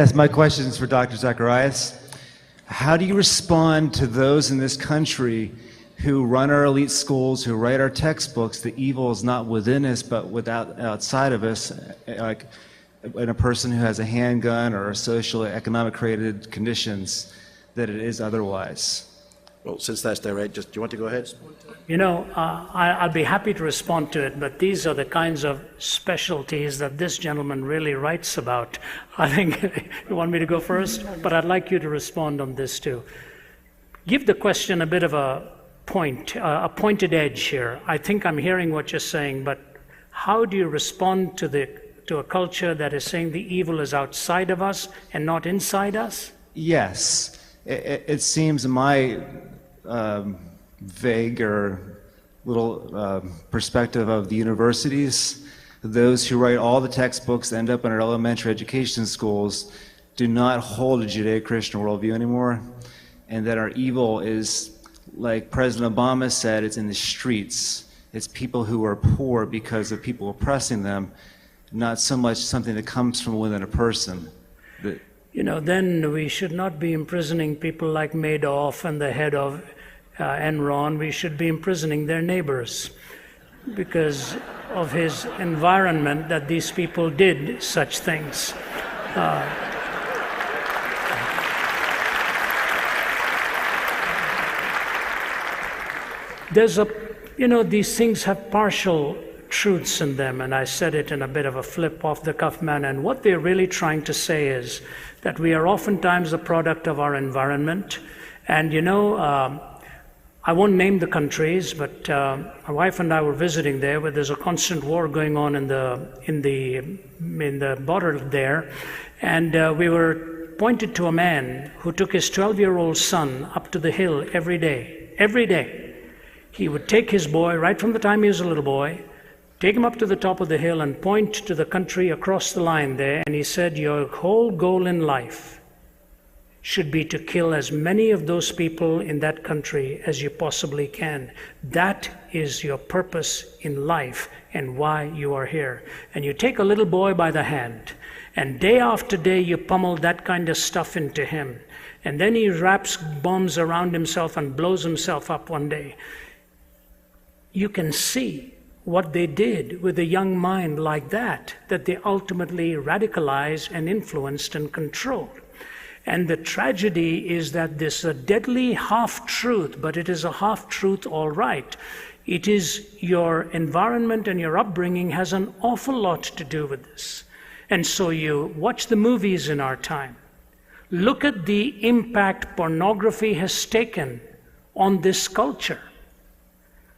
Yes, my question is for Dr. Zacharias. How do you respond to those in this country who run our elite schools, who write our textbooks? The evil is not within us, but outside of us, like in a person who has a handgun or social economic created conditions, that it is otherwise. Well, since that's direct, do you want to go ahead? You know, I'll be happy to respond to it, but these are the kinds of specialties that this gentleman really writes about. I think you want me to go first, but I'd like you to respond on this too. Give the question a bit of a pointed edge here. I think I'm hearing what you're saying, but how do you respond to a culture that is saying the evil is outside of us and not inside us? Yes. It seems my vague or little perspective of the universities, those who write all the textbooks that end up in our elementary education schools do not hold a Judeo-Christian worldview anymore, and that our evil is, like President Obama said, it's in the streets. It's people who are poor because of people oppressing them, not so much something that comes from within a person. You know, then we should not be imprisoning people like Madoff and the head of Enron. We should be imprisoning their neighbors because of his environment that these people did such things. These things have partial truths in them, and I said it in a bit of a flip off the cuff manner, and what they're really trying to say is that we are oftentimes the product of our environment. And I won't name the countries, but my wife and I were visiting there where there's a constant war going on in the border there, and we were pointed to a man who took his 12-year-old son up to the hill every day. Every day. He would take his boy right from the time he was a little boy, take him up to the top of the hill and point to the country across the line there, and he said, your whole goal in life should be to kill as many of those people in that country as you possibly can. That is your purpose in life and why you are here. And you take a little boy by the hand, and day after day you pummel that kind of stuff into him. And then he wraps bombs around himself and blows himself up one day. You can see what they did with a young mind like that they ultimately radicalized and influenced and controlled. And the tragedy is that this is a deadly half-truth, but it is a half-truth all right. It is your environment and your upbringing has an awful lot to do with this. And so you watch the movies in our time. Look at the impact pornography has taken on this culture.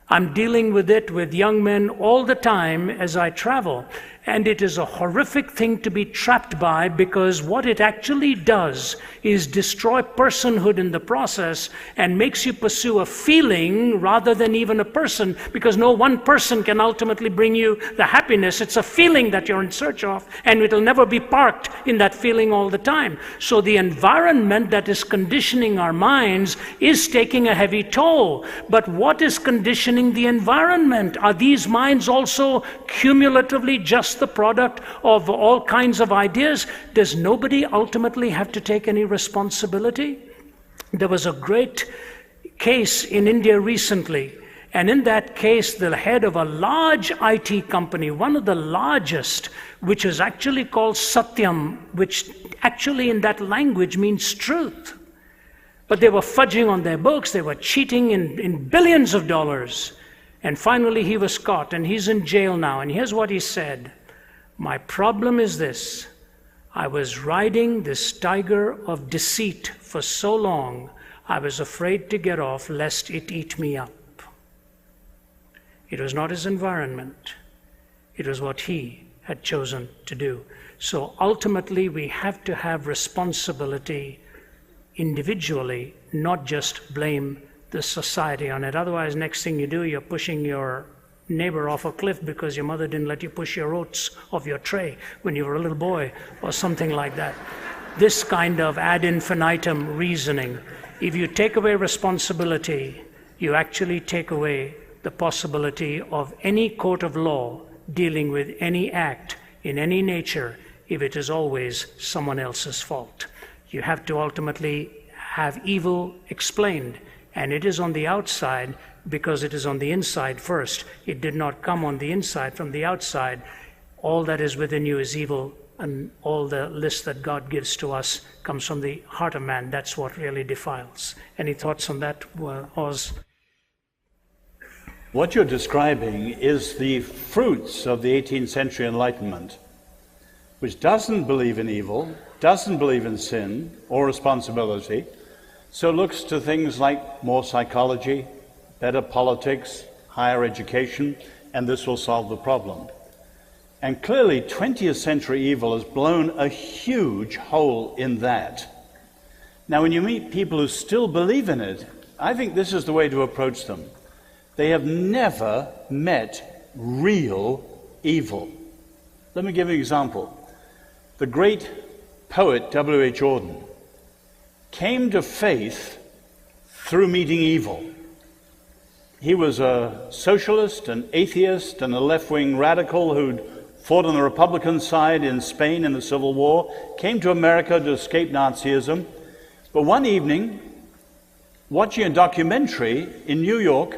I'm dealing with it with young men all the time as I travel, and it is a horrific thing to be trapped by, because what it actually does is destroy personhood in the process and makes you pursue a feeling rather than even a person, because no one person can ultimately bring you the happiness. It's a feeling that you're in search of, and it'll never be parked in that feeling all the time. So the environment that is conditioning our minds is taking a heavy toll. But what is conditioning the environment? Are these minds also cumulatively just the product of all kinds of ideas? Does nobody ultimately have to take any responsibility? There was a great case in India recently, and in that case the head of a large IT company, one of the largest, which is actually called Satyam, which actually in that language means truth. But they were fudging on their books, they were cheating in billions of dollars. And finally he was caught, and he's in jail now. And here's what he said: my problem is this: I was riding this tiger of deceit for so long, I was afraid to get off lest it eat me up. It was not his environment. It was what he had chosen to do. So ultimately we have to have responsibility individually, not just blame the society on it. Otherwise, next thing you do, you're pushing your neighbor off a cliff because your mother didn't let you push your oats off your tray when you were a little boy, or something like that. This kind of ad infinitum reasoning, if you take away responsibility, you actually take away the possibility of any court of law dealing with any act in any nature if it is always someone else's fault. You have to ultimately have evil explained, and it is on the outside because it is on the inside first. It did not come on the inside from the outside. All that is within you is evil, and all the list that God gives to us comes from the heart of man. That's what really defiles. Any thoughts on that, Oz? What you're describing is the fruits of the 18th century Enlightenment, which doesn't believe in evil, doesn't believe in sin or responsibility, so looks to things like more psychology, better politics, higher education, and this will solve the problem. And clearly, 20th century evil has blown a huge hole in that. Now, when you meet people who still believe in it, I think this is the way to approach them. They have never met real evil. Let me give you an example. The great poet W.H. Auden came to faith through meeting evil. He was a socialist, an atheist, and a left-wing radical who'd fought on the Republican side in Spain in the Civil War, came to America to escape Nazism. But one evening, watching a documentary in New York,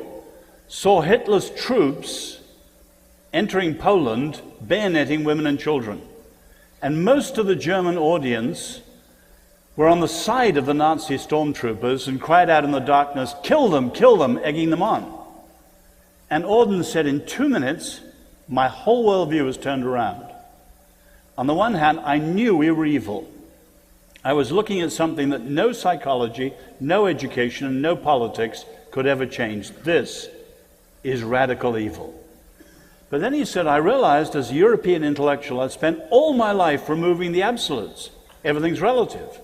saw Hitler's troops entering Poland, bayoneting women and children. And most of the German audience were on the side of the Nazi stormtroopers and cried out in the darkness, kill them, egging them on. And Auden said, in 2 minutes, my whole worldview was turned around. On the one hand, I knew we were evil. I was looking at something that no psychology, no education, and no politics could ever change. This is radical evil. But then he said, I realized as a European intellectual, I'd spent all my life removing the absolutes. Everything's relative.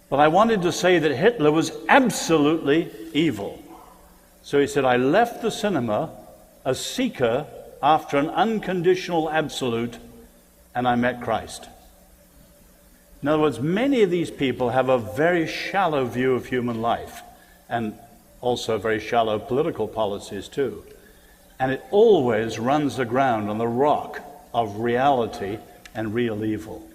But I wanted to say that Hitler was absolutely evil. So he said, I left the cinema a seeker after an unconditional absolute, and I met Christ. In other words, many of these people have a very shallow view of human life, and also very shallow political policies too. And it always runs aground on the rock of reality and real evil.